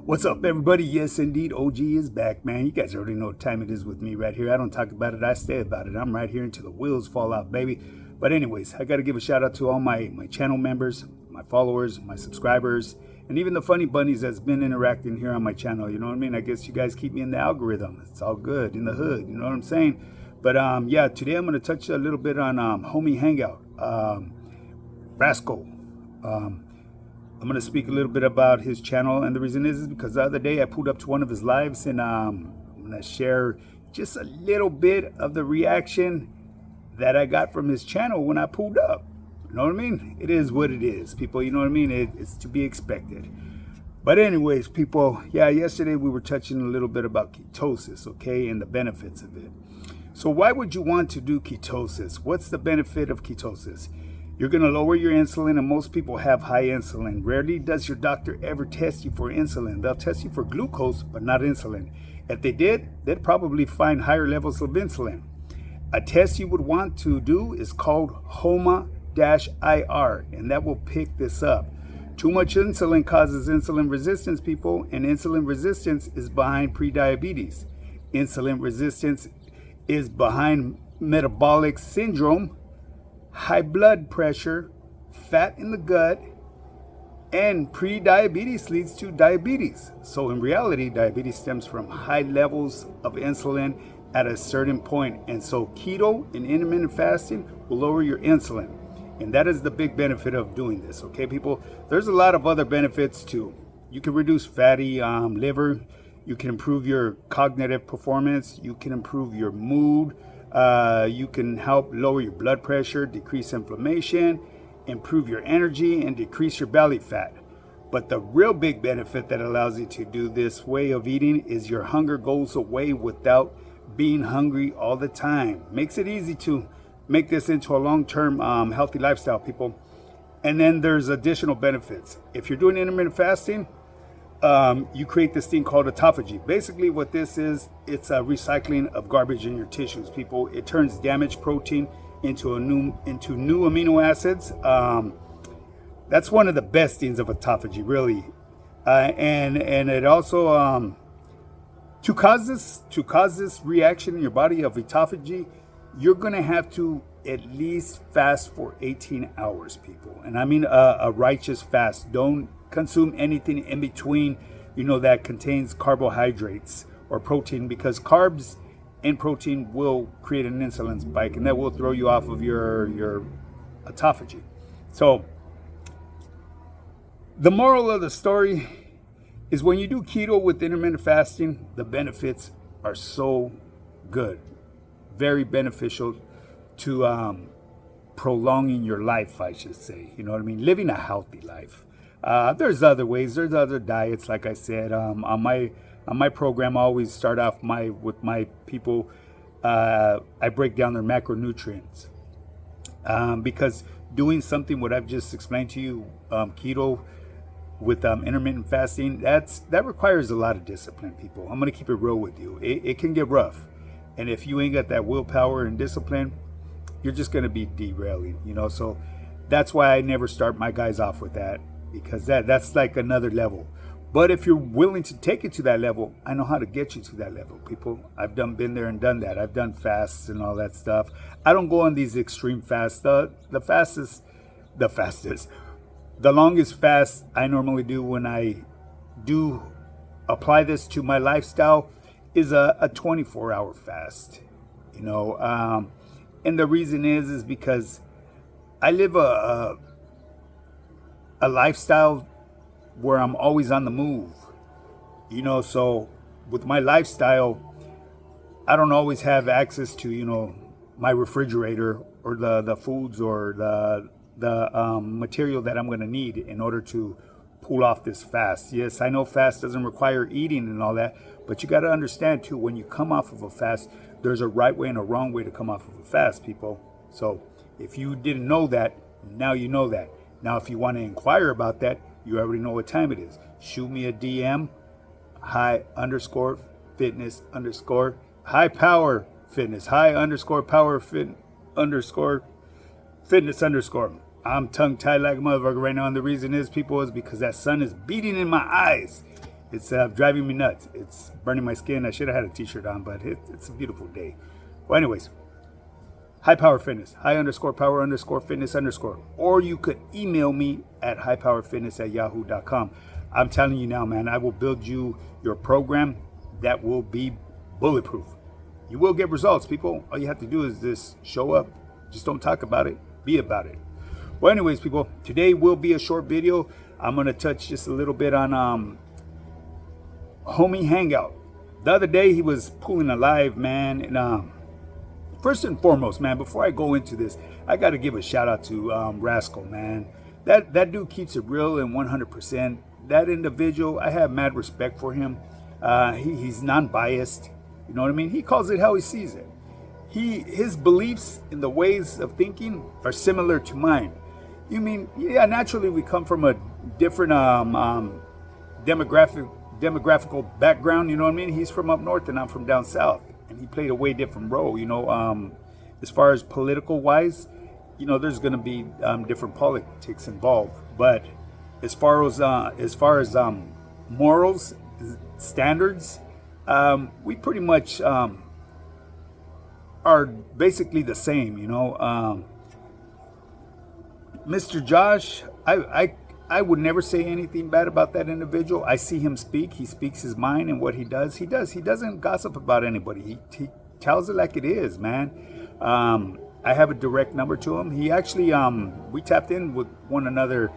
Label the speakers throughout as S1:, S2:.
S1: What's up, everybody? Yes, indeed, OG is back, man. You guys already know what time it is with me right here. I don't talk about it, I stay about it. I'm right here until the wheels fall out, baby. But anyways, I got to give a shout out to all my channel members, my followers, my subscribers, and even the funny bunnies that's been interacting here on my channel. You know what I mean? I guess you guys keep me in the algorithm. It's all good in the hood. You know what I'm saying? But yeah, today I'm going to touch a little bit on homie Hangout, Rascal. I'm going to speak a little bit about his channel, and the reason is because the other day I pulled up to one of his lives, and I'm going to share just a little bit of the reaction that I got from his channel when I pulled up. You know what I mean? It is what it is, people. You know what I mean? It's to be expected. But anyways, people, yeah, yesterday we were touching a little bit about ketosis, okay, and the benefits of it. So why would you want to do ketosis? What's the benefit of ketosis? You're going to lower your insulin, and most people have high insulin. Rarely does your doctor ever test you for insulin. They'll test you for glucose, but not insulin. If they did, they'd probably find higher levels of insulin. A test you would want to do is called HOMA-IR, and that will pick this up. Too much insulin causes insulin resistance, people, and insulin resistance is behind prediabetes. Insulin resistance is behind metabolic syndrome, high blood pressure, fat in the gut, and pre-diabetes leads to diabetes. So in reality, diabetes stems from high levels of insulin at a certain point. And so keto and intermittent fasting will lower your insulin. And that is the big benefit of doing this, okay, people? There's a lot of other benefits too. You can reduce fatty liver. You can improve your cognitive performance. You can improve your mood. You can help lower your blood pressure, decrease inflammation, improve your energy, and decrease your belly fat. But the real big benefit that allows you to do this way of eating is your hunger goes away without being hungry all the time. Makes it easy to make this into a long-term healthy lifestyle, people. And then there's additional benefits. If you're doing intermittent fasting, you create this thing called autophagy. Basically what this is, it's a recycling of garbage in your tissues, people. It turns damaged protein into new amino acids. That's one of the best things of autophagy, really. And it also to cause this reaction in your body of autophagy, you're gonna have to at least fast for 18 hours, people. And I mean a righteous fast. Don't consume anything in between, that contains carbohydrates or protein, because carbs and protein will create an insulin spike, and that will throw you off of your autophagy. So the moral of the story is, when you do keto with intermittent fasting, the benefits are so good, very beneficial to prolonging your life, I should say. You know what I mean? Living a healthy life. There's other ways. There's other diets. Like I said, on my program, I always start off with my people. I break down their macronutrients, because doing something what I've just explained to you, keto with intermittent fasting, that requires a lot of discipline, people. I'm gonna keep it real with you. It can get rough, and if you ain't got that willpower and discipline, you're just gonna be derailing. So that's why I never start my guys off with that, because that's like another level. But if you're willing to take it to that level, I know how to get you to that level, people. I've been there and done that. I've done fasts and all that stuff. I don't go on these extreme fasts. The longest fast I normally do when I do apply this to my lifestyle is a 24-hour fast. And the reason is because I live a lifestyle where I'm always on the move. So with my lifestyle, I don't always have access to, my refrigerator or the foods or the material that I'm going to need in order to pull off this fast. Yes, I know fast doesn't require eating and all that, but you got to understand too, when you come off of a fast, there's a right way and a wrong way to come off of a fast, people. So if you didn't know that, now you know that. Now, if you want to inquire about that, you already know what time it is. Shoot me a DM, high_fitness_ high power fitness, high_power fit _fitness_. I'm tongue tied like a motherfucker right now, and the reason is, people, is because that sun is beating in my eyes. It's driving me nuts. It's burning my skin. I should have had a t-shirt on, but it's a beautiful day. Well, anyways, High Power Fitness, high_power_fitness_. Or you could email me at highpowerfitness@yahoo.com. I'm telling you now, man, I will build you your program that will be bulletproof. You will get results, people. All you have to do is just show up. Just don't talk about it. Be about it. Well, anyways, people, today will be a short video. I'm going to touch just a little bit on homie Hangout. The other day, he was pulling a live, man, and first and foremost, man, before I go into this, I got to give a shout out to Rascal, man. That dude keeps it real and 100%. That individual, I have mad respect for him. He's non-biased. You know what I mean? He calls it how he sees it. His beliefs and the ways of thinking are similar to mine. You mean, yeah, naturally we come from a different demographical background. You know what I mean? He's from up north and I'm from down south. And he played a way different role, you know. As far as political wise, you know, there's going to be different politics involved. But as far as morals, standards, we pretty much are basically the same, you know. Mr. Josh, I would never say anything bad about that individual. I see him speak. He speaks his mind, and what he does. He doesn't gossip about anybody. He tells it like it is, man. I have a direct number to him. He actually, we tapped in with one another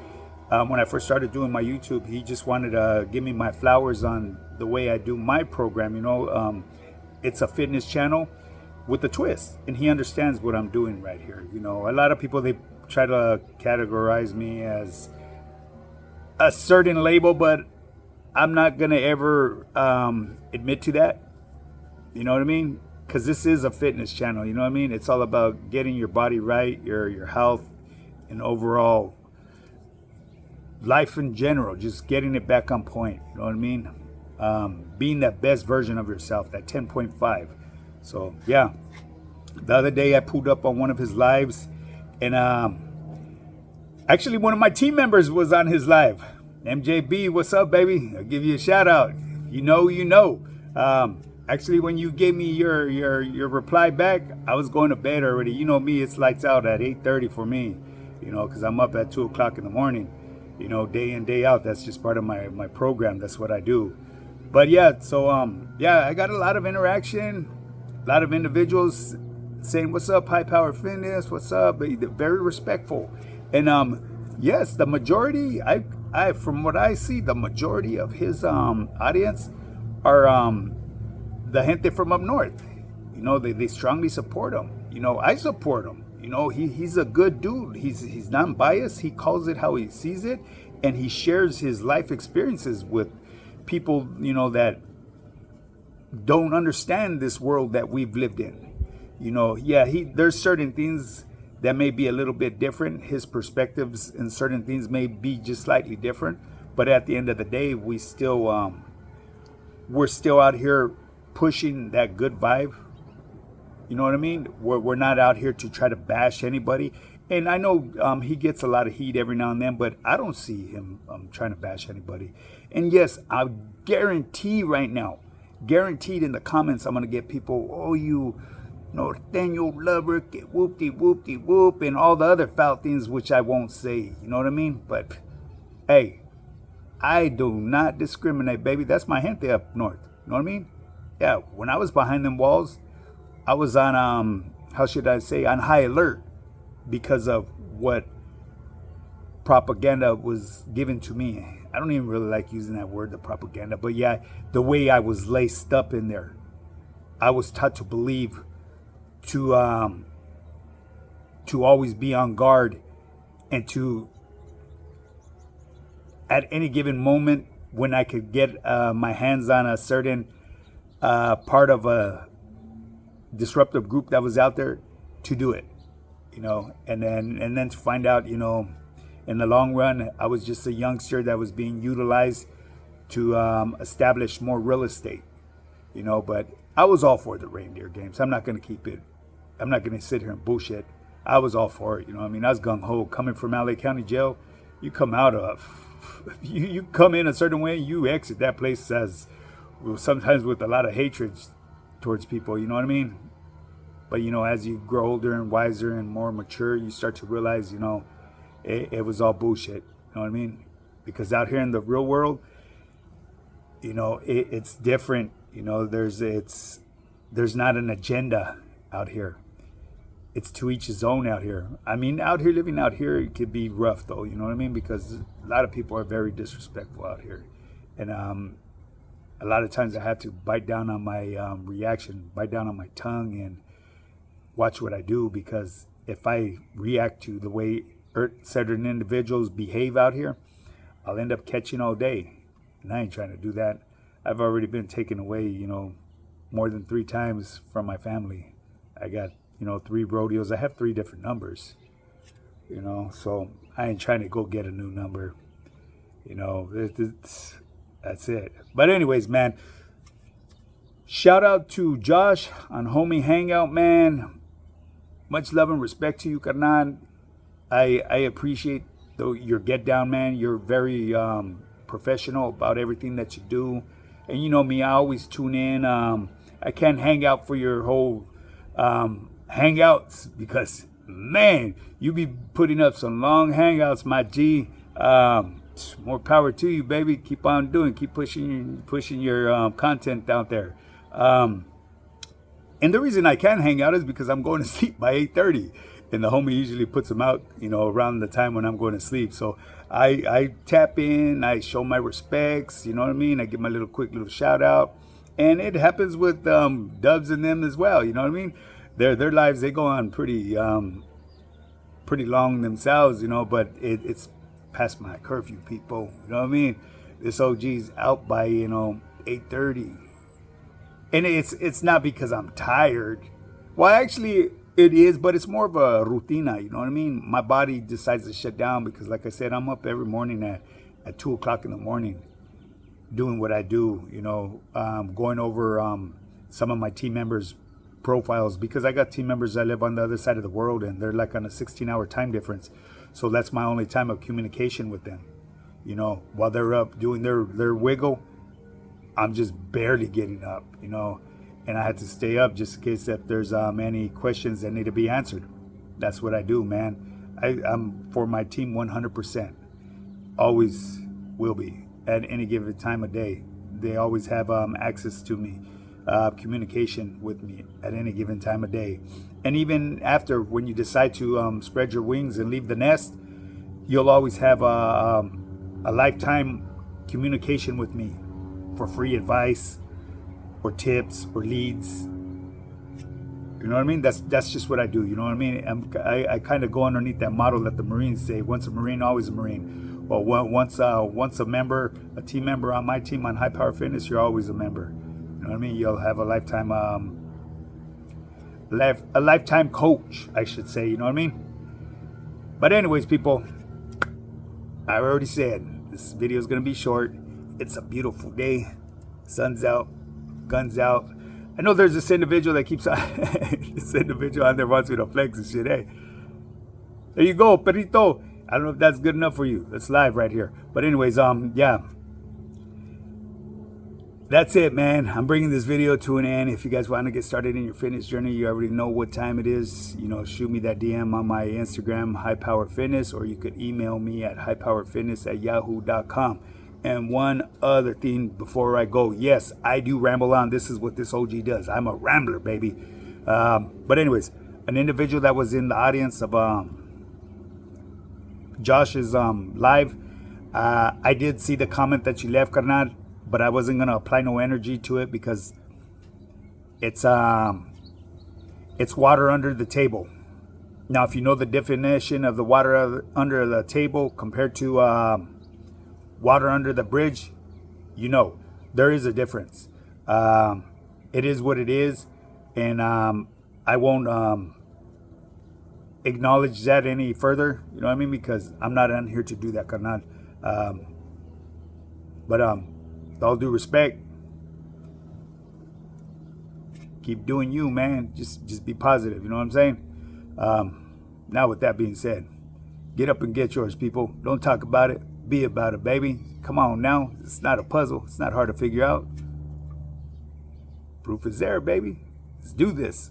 S1: when I first started doing my YouTube. He just wanted to give me my flowers on the way I do my program. You know, it's a fitness channel with a twist, and he understands what I'm doing right here. You know, a lot of people, they try to categorize me as a certain label, but I'm not gonna ever admit to that. You know what I mean? Because this is a fitness channel. You know what I mean? It's all about getting your body right, your health, and overall life in general. Just getting it back on point. You know what I mean? Being that best version of yourself, that 10.5. So yeah, the other day I pulled up on one of his lives, and actually one of my team members was on his live. MJB, what's up, baby? I'll give you a shout out. You know. Actually, when you gave me your reply back, I was going to bed already. You know me, it's lights out at 8:30 for me. You know, because I'm up at 2 o'clock in the morning. You know, day in, day out. That's just part of my program. That's what I do. But yeah, so yeah, I got a lot of interaction. A lot of individuals saying, what's up, High Power Fitness? What's up? Very respectful. And yes, the majority, I from what I see, the majority of his audience are the gente from up north. You know, they strongly support him. You know, I support him. You know, he's a good dude. He's non-biased. He calls it how he sees it, and he shares his life experiences with people, you know, that don't understand this world that we've lived in. You know, yeah, there's certain things that may be a little bit different. His perspectives and certain things may be just slightly different, but at the end of the day, we're still out here pushing that good vibe. You know what I mean? We're not out here to try to bash anybody. And I know he gets a lot of heat every now and then, but I don't see him trying to bash anybody. And yes, I guarantee right now, guaranteed in the comments, I'm going to get people, oh, you Norteño lover, get whoop-de-whoop-de-whoop, and all the other foul things, which I won't say. You know what I mean? But, hey, I do not discriminate, baby. That's my gente up north. You know what I mean? Yeah, when I was behind them walls, I was on, how should I say, on high alert because of what propaganda was given to me. I don't even really like using that word, the propaganda, but yeah, the way I was laced up in there, I was taught to believe to always be on guard, and to at any given moment when I could get my hands on a certain part of a disruptive group that was out there, to do it, you know, and then to find out, you know, in the long run, I was just a youngster that was being utilized to establish more real estate, you know. But I was all for the reindeer games. I'm not going to sit here and bullshit. I was all for it, you know. I mean, I was gung-ho. Coming from LA County Jail, you come out of you come in a certain way, you exit that place as sometimes with a lot of hatred towards people. You know what I mean? But as you grow older and wiser and more mature, you start to realize, it was all bullshit. You know what I mean? Because out here in the real world, it's different. There's not an agenda out here. It's to each his own out here. I mean, living out here, it could be rough though. You know what I mean? Because a lot of people are very disrespectful out here, and a lot of times I have to bite down on my reaction, bite down on my tongue, and watch what I do, because if I react to the way certain individuals behave out here, I'll end up catching all day, and I ain't trying to do that. I've already been taken away, more than 3 times from my family. I got 3 rodeos. I have 3 different numbers, so I ain't trying to go get a new number. That's it. But anyways, man, shout out to Josh on Homie Hangout, man. Much love and respect to you, carnal. I appreciate your get down, man. You're very professional about everything that you do. And you know me, I always tune in. I can't hang out for your whole hangouts, because, man, you be putting up some long hangouts, my G. More power to you, baby. Keep on doing. Keep pushing your content out there. And the reason I can't hang out is because I'm going to sleep by 8:30. And the homie usually puts them out, around the time when I'm going to sleep. So I tap in, I show my respects, you know what I mean? I give my quick little shout out. And it happens with Dubs and them as well, you know what I mean? Their lives, they go on pretty long themselves, but it's past my curfew, people. You know what I mean? This OG's out by, 8:30. And it's not because I'm tired. Well, actually, it is, but it's more of a rutina, you know what I mean? My body decides to shut down because, like I said, I'm up every morning at 2 o'clock in the morning doing what I do, going over some of my team members' profiles, because I got team members that live on the other side of the world, and they're like on a 16-hour time difference. So that's my only time of communication with them. While they're up doing their wiggle, I'm just barely getting up, and I had to stay up just in case if there's any questions that need to be answered. That's what I do, man. I'm for my team 100%. Always will be at any given time of day. They always have access to me, communication with me at any given time of day. And even after, when you decide to spread your wings and leave the nest, you'll always have a lifetime communication with me for free advice or tips or leads. You know what I mean? That's just what I do. You know what I mean? I kind of go underneath that model that the Marines say: once a Marine, always a Marine. Well, once a member, a team member on my team on High Power Fitness, you're always a member. You know what I mean? You'll have a lifetime coach, I should say. You know what I mean? But anyways, people, I already said this video is gonna be short. It's a beautiful day. Sun's out, guns out. I know there's this individual that keeps on this individual on there wants me to flex and shit. Hey, there you go, perrito. I don't know if that's good enough for you. That's live right here. But anyways, yeah. That's it, man. I'm bringing this video to an end. If you guys want to get started in your fitness journey, you already know what time it is. Shoot me that DM on my Instagram, High Power Fitness, or you could email me at highpowerfitness@yahoo.com. And one other thing before I go. Yes, I do ramble on. This is what this OG does. I'm a rambler, baby. But anyways, an individual that was in the audience of Josh's live, I did see the comment that you left, carnal, but I wasn't gonna apply no energy to it because it's water under the table. Now, if you know the definition of the water under the table compared to water under the bridge, there is a difference. It is what it is, and I won't acknowledge that any further, you know what I mean, because I'm not on here to do that, carnal. But with all due respect, keep doing you, man. Just be positive, you know what I'm saying? Now, with that being said, get up and get yours, people. Don't talk about it, Be about it, baby. Come on now. It's not a puzzle. It's not hard to figure out. Proof is there, baby. Let's do this.